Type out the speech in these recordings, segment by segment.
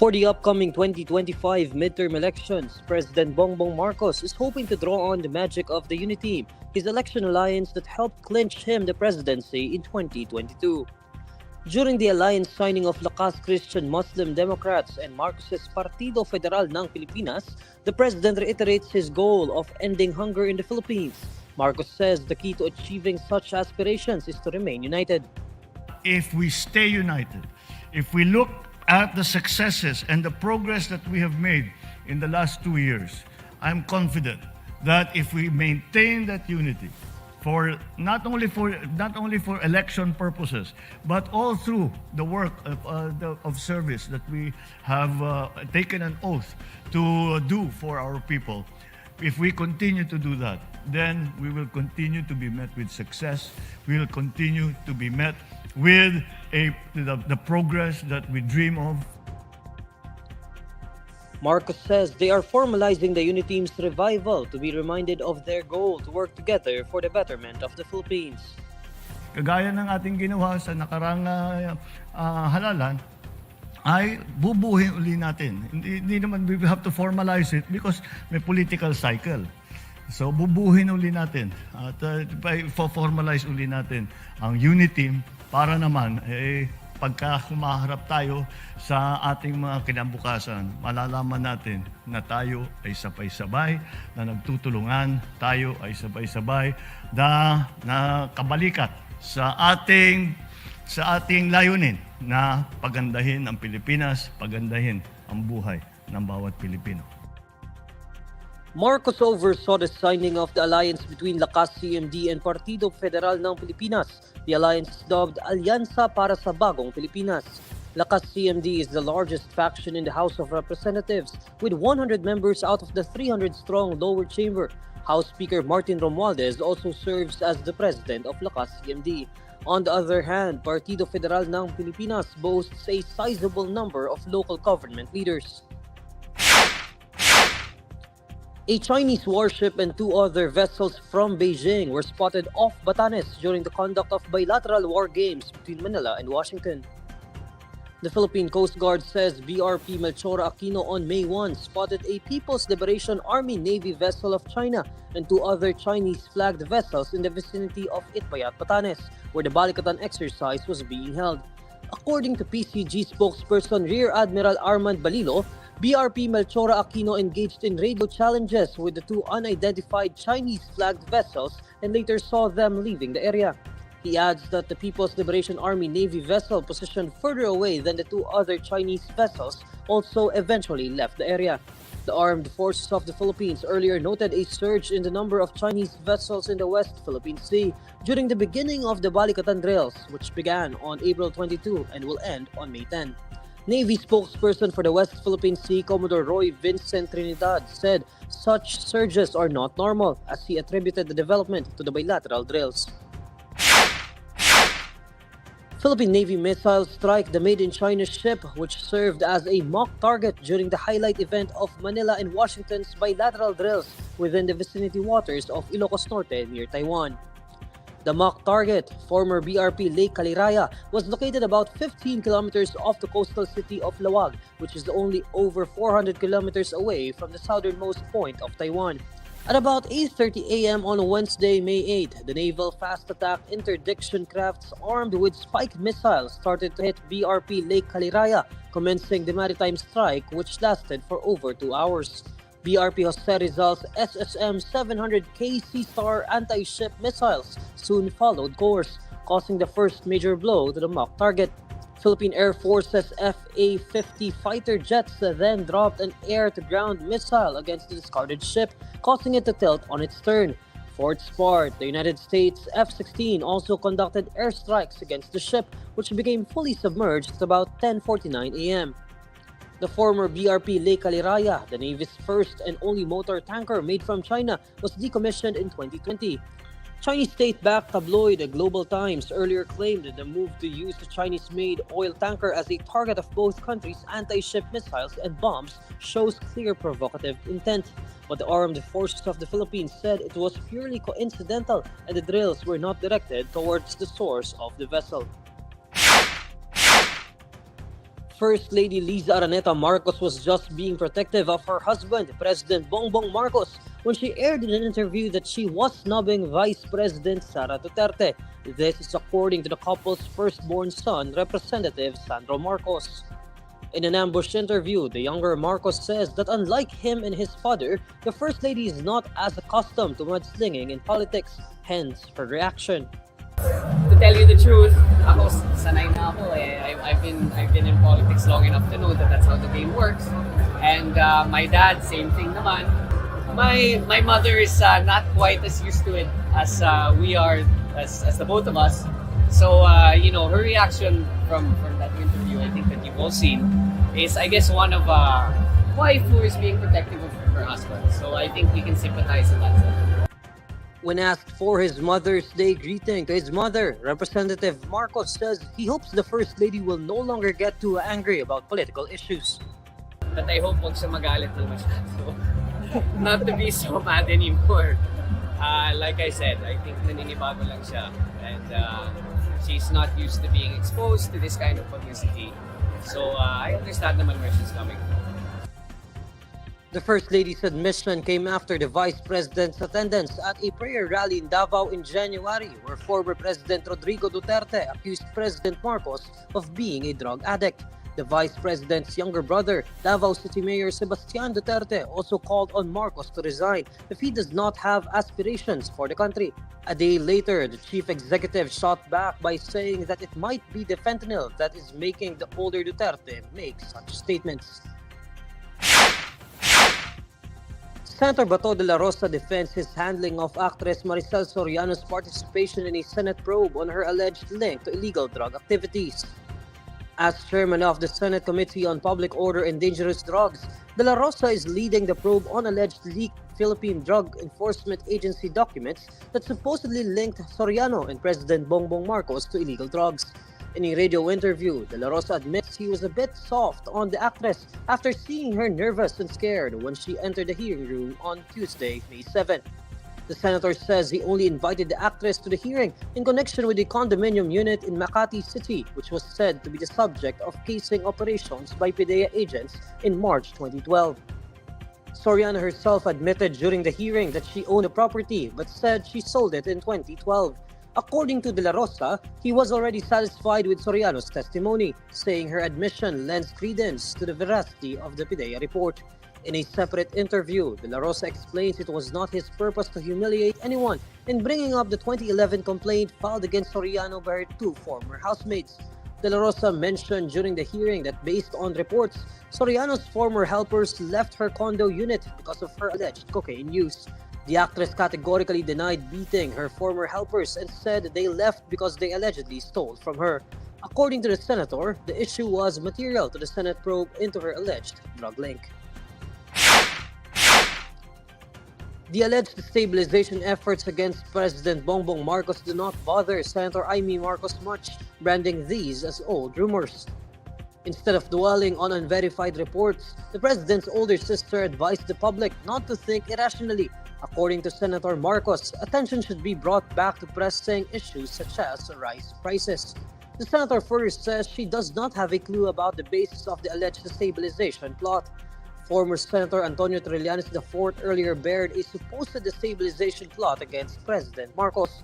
For the upcoming 2025 midterm elections, President Bongbong Marcos is hoping to draw on the magic of the Uniteam, his election alliance that helped clinch him the presidency in 2022. During the alliance signing of Lakas Christian Muslim Democrats and Marcos's Partido Federal ng Pilipinas, the president reiterates his goal of ending hunger in the Philippines. Marcos says the key to achieving such aspirations is to remain united. If we stay united, if we look at the successes and the progress that we have made in the last 2 years, I'm confident that if we maintain that unity, for not only for election purposes, but all through the work of service that we have taken an oath to do for our people. If we continue to do that, then we will continue to be met with success. We will continue to be met with the progress that we dream of. Marcos says they are formalizing the Uniteam's revival to be reminded of their goal to work together for the betterment of the Philippines. Kagaya ng ating ginawa sa nakarang halalan, ay bubuhin uli natin. Hindi naman we have to formalize it because may political cycle. So bubuhin uli natin at formalize uli natin ang Uniteam para naman pagka humaharap tayo sa ating mga kinabukasan, malalaman natin na tayo ay sabay-sabay, na nagtutulungan, tayo ay sabay-sabay, na kabalikat sa ating layunin na pagandahin ang Pilipinas, pagandahin ang buhay ng bawat Pilipino. Marcos oversaw the signing of the alliance between Lakas CMD and Partido Federal ng Pilipinas. The alliance is dubbed Alyansa para sa Bagong Pilipinas. Lakas CMD is the largest faction in the House of Representatives with 100 members out of the 300-strong lower chamber. House Speaker Martin Romualdez also serves as the president of Lakas CMD. On the other hand, Partido Federal ng Pilipinas boasts a sizable number of local government leaders. A Chinese warship and 2 other vessels from Beijing were spotted off Batanes during the conduct of bilateral war games between Manila and Washington. The Philippine Coast Guard says BRP Melchora Aquino on May 1 spotted a People's Liberation Army Navy vessel of China and 2 other Chinese-flagged vessels in the vicinity of Itbayat, Batanes, where the Balikatan exercise was being held. According to PCG spokesperson Rear Admiral Armand Balilo, BRP Melchora Aquino engaged in radio challenges with the 2 unidentified Chinese-flagged vessels and later saw them leaving the area. He adds that the People's Liberation Army Navy vessel positioned further away than the 2 other Chinese vessels also eventually left the area. The Armed Forces of the Philippines earlier noted a surge in the number of Chinese vessels in the West Philippine Sea during the beginning of the Balikatan drills, which began on April 22 and will end on May 10. Navy spokesperson for the West Philippine Sea, Commodore Roy Vincent Trinidad, said such surges are not normal, as he attributed the development to the bilateral drills. Philippine Navy missiles strike the made-in-China ship, which served as a mock target during the highlight event of Manila and Washington's bilateral drills within the vicinity waters of Ilocos Norte near Taiwan. The mock target, former BRP Lake Caliraya, was located about 15 kilometers off the coastal city of Lawag, which is only over 400 kilometers away from the southernmost point of Taiwan. At about 8:30 a.m. on Wednesday, May 8, the naval fast-attack interdiction crafts armed with spike missiles started to hit BRP Lake Caliraya, commencing the maritime strike, which lasted for over 2 hours. BRP Jose Rizal's SSM-700K Sea-Star anti-ship missiles soon followed course, causing the first major blow to the mock target. Philippine Air Force's FA-50 fighter jets then dropped an air-to-ground missile against the discarded ship, causing it to tilt on its stern. For its part, the United States F-16 also conducted airstrikes against the ship, which became fully submerged at about 10:49 a.m. The former BRP Lake Caliraya, the Navy's first and only motor tanker made from China, was decommissioned in 2020. Chinese state-backed tabloid Global Times earlier claimed that the move to use the Chinese-made oil tanker as a target of both countries' anti-ship missiles and bombs shows clear provocative intent. But the Armed Forces of the Philippines said it was purely coincidental and the drills were not directed towards the source of the vessel. First Lady Liza Araneta Marcos was just being protective of her husband, President Bongbong Marcos, when she aired in an interview that she was snubbing Vice President Sara Duterte. This is according to the couple's firstborn son, Representative Sandro Marcos. In an ambush interview, the younger Marcos says that unlike him and his father, the First Lady is not as accustomed to mudslinging in politics, hence her reaction. To tell you the truth, ako sanay na ako eh. I've been in politics long enough to know that that's how the game works. And my dad, same thing naman. My mother is not quite as used to it as we are, as the both of us. So her reaction from that interview, I think that you've all seen, is I guess one of a wife who is being protective of her husband. So I think we can sympathize in that sense. When asked for his Mother's Day greeting to his mother, Representative Marcos says he hopes the First Lady will no longer get too angry about political issues. But I hope wag siya magalit ng masyado. Not to be so mad anymore. Like I said, I think naninibago lang siya. And she's not used to being exposed to this kind of publicity. So I understand naman where she's coming from. The First Lady's admission came after the Vice President's attendance at a prayer rally in Davao in January, where former President Rodrigo Duterte accused President Marcos of being a drug addict. The Vice President's younger brother, Davao City Mayor Sebastian Duterte, also called on Marcos to resign if he does not have aspirations for the country. A day later, the chief executive shot back by saying that it might be the fentanyl that is making the older Duterte make such statements. Senator Bato Dela Rosa defends his handling of actress Maricel Soriano's participation in a Senate probe on her alleged link to illegal drug activities. As chairman of the Senate Committee on Public Order and Dangerous Drugs, Dela Rosa is leading the probe on alleged leaked Philippine Drug Enforcement Agency documents that supposedly linked Soriano and President Bongbong Marcos to illegal drugs. In a radio interview, Dela Rosa admits he was a bit soft on the actress after seeing her nervous and scared when she entered the hearing room on Tuesday, May 7. The senator says he only invited the actress to the hearing in connection with a condominium unit in Makati City, which was said to be the subject of casing operations by PDEA agents in March 2012. Soriano herself admitted during the hearing that she owned a property but said she sold it in 2012. According to Dela Rosa, he was already satisfied with Soriano's testimony, saying her admission lends credence to the veracity of the PDEA report. In a separate interview, Dela Rosa explains it was not his purpose to humiliate anyone in bringing up the 2011 complaint filed against Soriano by her two former housemates. Dela Rosa mentioned during the hearing that based on reports, Soriano's former helpers left her condo unit because of her alleged cocaine use. The actress categorically denied beating her former helpers and said they left because they allegedly stole from her. According to the senator, the issue was material to the Senate probe into her alleged drug link. The alleged destabilization efforts against President Bongbong Marcos do not bother Senator Imee Marcos much, branding these as old rumors. Instead of dwelling on unverified reports, the president's older sister advised the public not to think irrationally. According to Senator Marcos, attention should be brought back to pressing issues such as rice prices. The senator further says she does not have a clue about the basis of the alleged destabilization plot. Former Senator Antonio Trillanes IV earlier bared a supposed destabilization plot against President Marcos.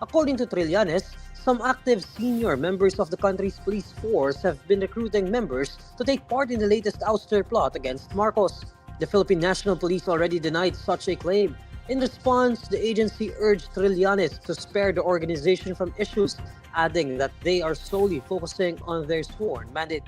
According to Trillanes, some active senior members of the country's police force have been recruiting members to take part in the latest ouster plot against Marcos. The Philippine National Police already denied such a claim. In response, the agency urged Trillanes to spare the organization from issues, adding that they are solely focusing on their sworn mandate.